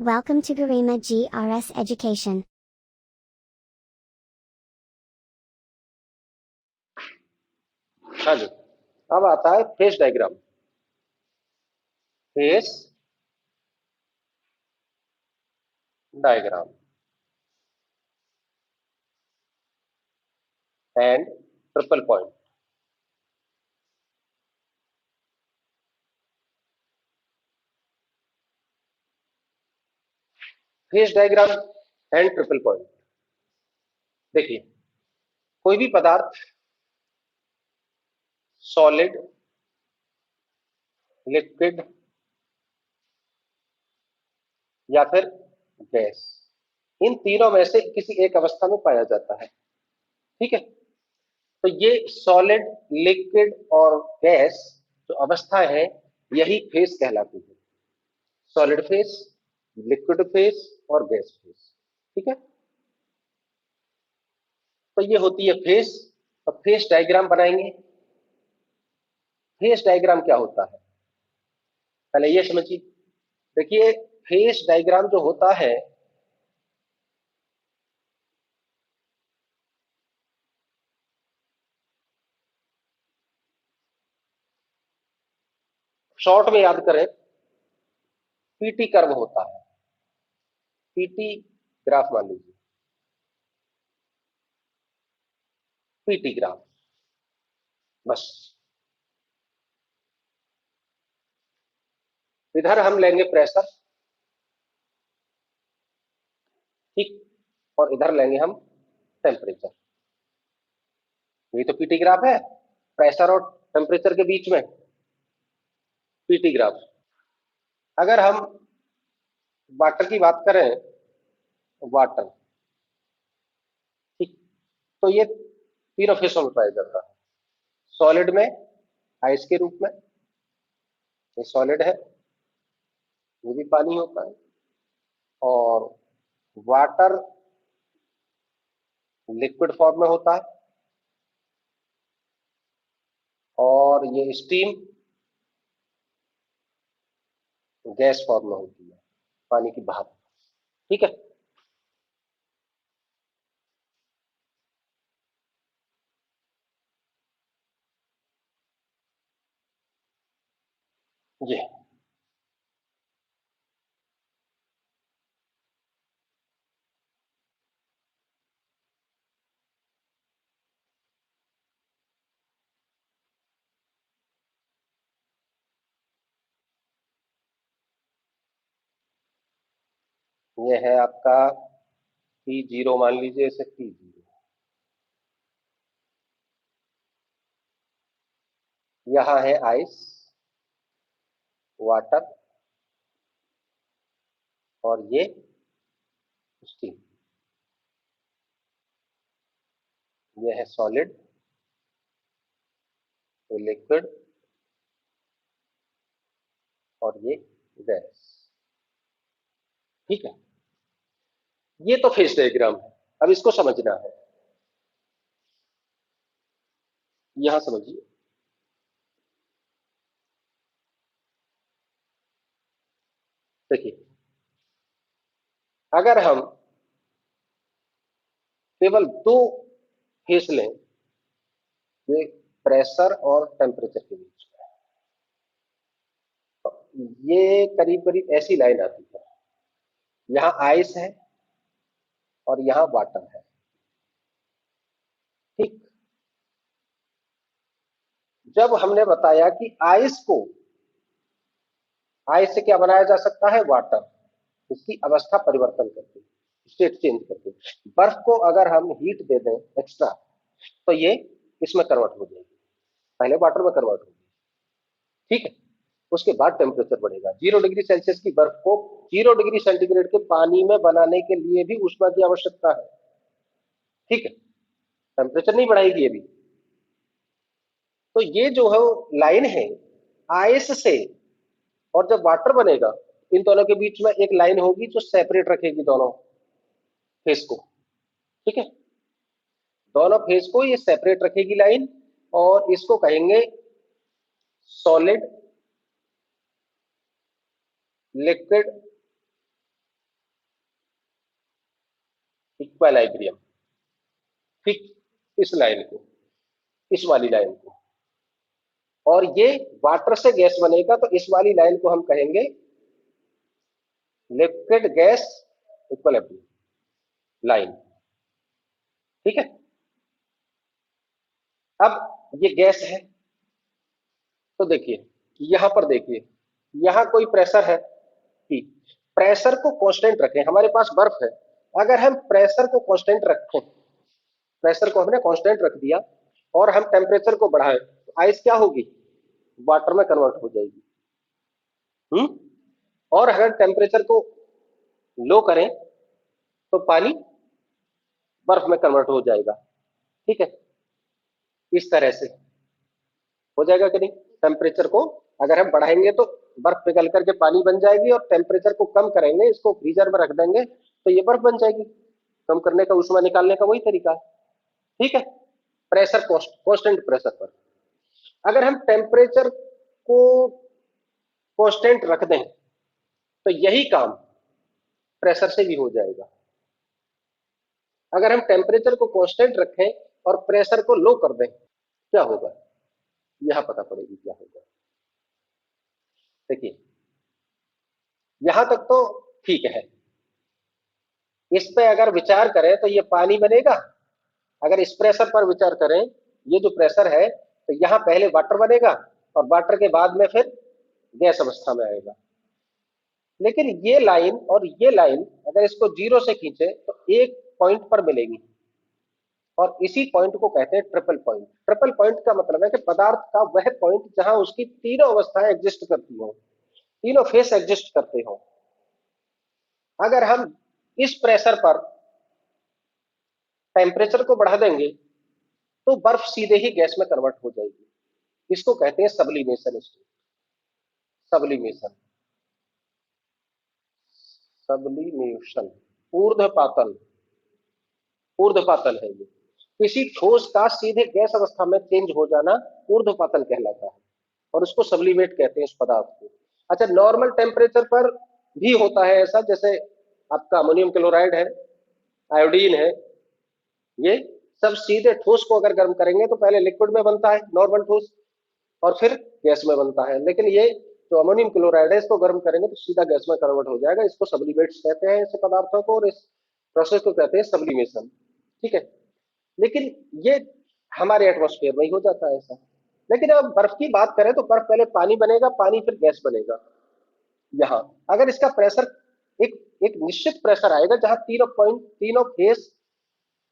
Welcome to Garima GRS Education. हाँ जी, अब आता है phase diagram. Phase diagram and triple point. Phase diagram and triple point. देखिए, कोई भी पदार्थ सॉलिड, लिक्विड या फिर गैस, इन तीनों में से किसी एक अवस्था में पाया जाता है। ठीक है, तो ये सॉलिड, लिक्विड और गैस जो अवस्था है यही फेस कहलाती है। सॉलिड फेस, लिक्विड फेस और गैस फेस। ठीक है, तो ये होती है फेस। अब फेस डायग्राम बनाएंगे। फेस डायग्राम क्या होता है पहले ये समझिए। देखिए, फेस डायग्राम जो होता है शॉर्ट में याद करें, पीटी कर्व होता है। पीटी ग्राफ मान लीजिए, पीटी ग्राफ बस। इधर हम लेंगे प्रेशर, ठीक, और इधर लेंगे हम टेम्परेचर। ये तो पीटी ग्राफ है, प्रेशर और टेम्परेचर के बीच में पीटी ग्राफ। अगर हम वाटर की बात करें, वाटर, ठीक, तो ये तीनों फेसों में पाया जाता है। सॉलिड में आइस के रूप में, ये सॉलिड है, ये भी पानी होता है। और वाटर लिक्विड फॉर्म में होता है, और ये स्टीम गैस फॉर्म में होती है, पानी की भाप। ठीक है, ये है आपका T0, मान लीजिए इसे T0। यहाँ है आइस, वाटर और ये स्टीम। ये है सॉलिड, ये लिक्विड और ये गैस। ठीक है, ये तो फेस डायग्राम है। अब इसको समझना है, यहां समझिए। देखिए, अगर हम केवल दो फेस लें, ये प्रेशर और टेम्परेचर के बीच में, तो ये करीब करीब ऐसी लाइन आती है। यहाँ आइस है और यहाँ वाटर है। ठीक, जब हमने बताया कि आइस से क्या बनाया जा सकता है, वाटर, इसकी अवस्था परिवर्तन करके, स्टेट चेंज करके। बर्फ को अगर हम हीट दे दें एक्स्ट्रा, तो ये इसमें कन्वर्ट हो जाएगी, पहले वाटर में कन्वर्ट होगी। ठीक है, उसके बाद टेम्परेचर बढ़ेगा। 0 डिग्री सेल्सियस की बर्फ को 0 डिग्री सेंटीग्रेड के पानी में बनाने के लिए भी ऊष्मा की आवश्यकता है। ठीक है, टेम्परेचर नहीं बढ़ाएगी अभी। तो ये जो है लाइन है आइस से, और जब वाटर बनेगा, इन दोनों के बीच में एक लाइन होगी जो सेपरेट रखेगी दोनों फेस को। ठीक है, दोनों फेस को ये सेपरेट रखेगी लाइन, और इसको कहेंगे सॉलिड, लिक्विड इक्विलिब्रियम, ठीक, इस लाइन को, इस वाली लाइन को, और ये वाटर से गैस बनेगा तो इस वाली लाइन को हम कहेंगे लिक्विड गैस इक्विलिब्रियम लाइन, ठीक है। अब ये गैस है, तो देखिए यहां पर देखिए, यहां कोई प्रेशर है कि प्रेशर को कांस्टेंट रखें, हमारे पास बर्फ है, अगर हम प्रेशर को कांस्टेंट रखें, प्रेशर को हमने कांस्टेंट रख दिया और हम टेम्परेचर को बढ़ाएं तो आइस क्या होगी, वाटर में कन्वर्ट हो जाएगी। और अगर टेम्परेचर को लो करें तो पानी बर्फ में कन्वर्ट हो जाएगा, ठीक है। इस तरह से हो जाएगा कि नहीं, टेम्परेचर को अगर हम बढ़ाएंगे तो बर्फ पिघल करके पानी बन जाएगी, और टेम्परेचर को कम करेंगे, इसको फ्रीजर में रख देंगे तो ये बर्फ बन जाएगी। कम करने का, ऊष्मा निकालने का वही तरीका है, ठीक है। प्रेशर कांस्टेंट प्रेशर पर अगर हम टेम्परेचर को कांस्टेंट रख दें तो यही काम प्रेशर से भी हो जाएगा। अगर हम टेम्परेचर को कांस्टेंट रखें और प्रेशर को लो कर दें, क्या होगा, यहां पता पड़ेगी क्या होगा। देखिए यहां तक तो ठीक है, इस पे अगर विचार करें तो ये पानी बनेगा। अगर इस प्रेशर पर विचार करें, ये जो प्रेशर है, तो यहां पहले वाटर बनेगा और वाटर के बाद में फिर गैस अवस्था में आएगा। लेकिन ये लाइन और ये लाइन अगर इसको जीरो से खींचे तो एक पॉइंट पर मिलेगी, और इसी पॉइंट को कहते हैं ट्रिपल पॉइंट। ट्रिपल पॉइंट का मतलब है कि पदार्थ का वह पॉइंट जहां उसकी तीनों अवस्थाएं एग्जिस्ट करती हो, तीनों फेस एग्जिस्ट करते हो। अगर हम इस प्रेशर पर टेम्परेचर को बढ़ा देंगे तो बर्फ सीधे ही गैस में कन्वर्ट हो जाएगी। इसको कहते हैं सब्लिमेशन स्टेट। सब्लिमेशन, सब्लिमेशन, ऊर्ध्वपातन, ऊर्ध्वपातन है ये। किसी ठोस का सीधे गैस अवस्था में चेंज हो जाना ऊर्ध्वपातन कहलाता है, और उसको सब्लिमेट कहते हैं इस पदार्थ को। अच्छा, नॉर्मल टेम्परेचर पर भी होता है ऐसा, जैसे आपका अमोनियम क्लोराइड है, आयोडीन है, ये सब सीधे ठोस को अगर गर्म करेंगे तो पहले लिक्विड में बनता है नॉर्मल ठोस, और फिर गैस में बनता है। लेकिन ये जो अमोनियम क्लोराइड है, इसको गर्म करेंगे तो सीधा गैस में कन्वर्ट हो जाएगा। इसको सब्लिमेट्स कहते हैं ऐसे पदार्थों को, और इस प्रोसेस को कहते हैं सब्लिमेशन, ठीक है। लेकिन ये हमारे एटमॉस्फेयर में ही हो जाता है ऐसा। लेकिन अब बर्फ की बात करें तो बर्फ पहले पानी बनेगा, पानी फिर गैस बनेगा। यहाँ अगर इसका प्रेशर एक एक निश्चित प्रेशर आएगा जहां तीनों पॉइंट, तीनों फेस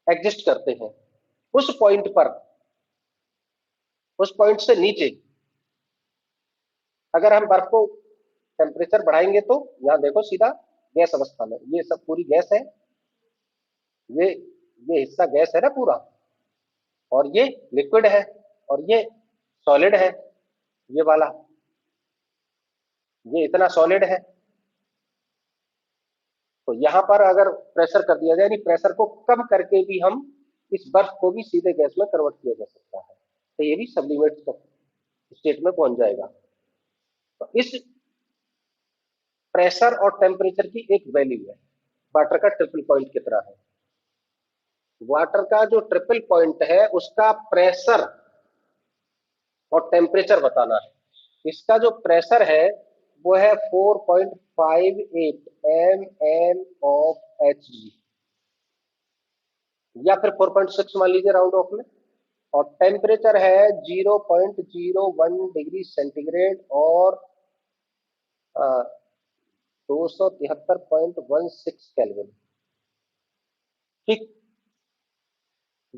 एग्जिस्ट करते हैं, उस पॉइंट पर, उस पॉइंट से नीचे अगर हम बर्फ को टेम्परेचर बढ़ाएंगे तो यहाँ देखो सीधा गैस अवस्था में, ये सब पूरी गैस है, ये हिस्सा गैस है ना पूरा, और ये लिक्विड है, और ये सॉलिड है, ये वाला, ये इतना सॉलिड है। तो यहां पर अगर प्रेशर कर दिया जाए, यानी प्रेशर को कम करके भी हम इस बर्फ को भी सीधे गैस में कन्वर्ट किया जा सकता है, तो ये भी सब्लिमेट स्टेट में पहुंच जाएगा। तो इस प्रेशर और टेम्परेचर की एक वैल्यू है, वाटर का ट्रिपल पॉइंट की तरह है। वाटर का जो ट्रिपल पॉइंट है उसका प्रेशर और टेम्परेचर बताना है। इसका जो प्रेशर है वो है 4.58 mmOf या फिर 4.6 मान लीजिए राउंड ऑफ में, और टेम्परेचर है 0.01 डिग्री सेंटीग्रेड और 273.16 केल्विन, ठीक।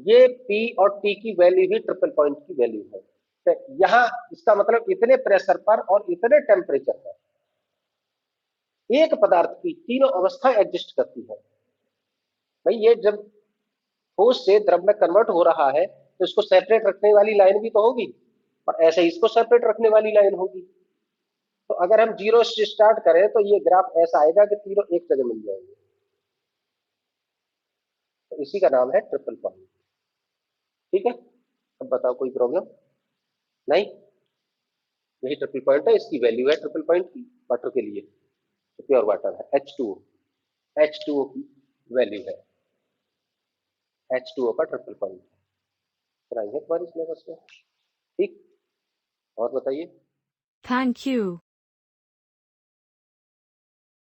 ये P और T की वैल्यू ही ट्रिपल पॉइंट की वैल्यू है। तो यहां इसका मतलब इतने प्रेशर पर और इतने टेम्परेचर पर एक पदार्थ की तीनों अवस्थाएं एग्जिस्ट करती है। भाई ये जब ठोस से द्रव में कन्वर्ट हो रहा है तो इसको सेपरेट रखने वाली लाइन भी तो होगी, और ऐसे ही इसको सेपरेट रखने वाली लाइन होगी। तो अगर हम जीरो से स्टार्ट करें तो ये ग्राफ ऐसा आएगा कि तीनों एक जगह मिल जाएंगे। तो इसी का नाम है ट्रिपल पॉइंट, ठीक है। अब बताओ कोई प्रॉब्लम नहीं, यही ट्रिपल पॉइंट है, इसकी वैल्यू है ट्रिपल पॉइंट की वाटर के लिए, तो प्योर वाटर है H2O, H2O की वैल्यू है। H2O का ट्रिपल पॉइंट है। कराएंगे तुम्हारी सिलेबस में, ठीक। और बताइए। Thank you.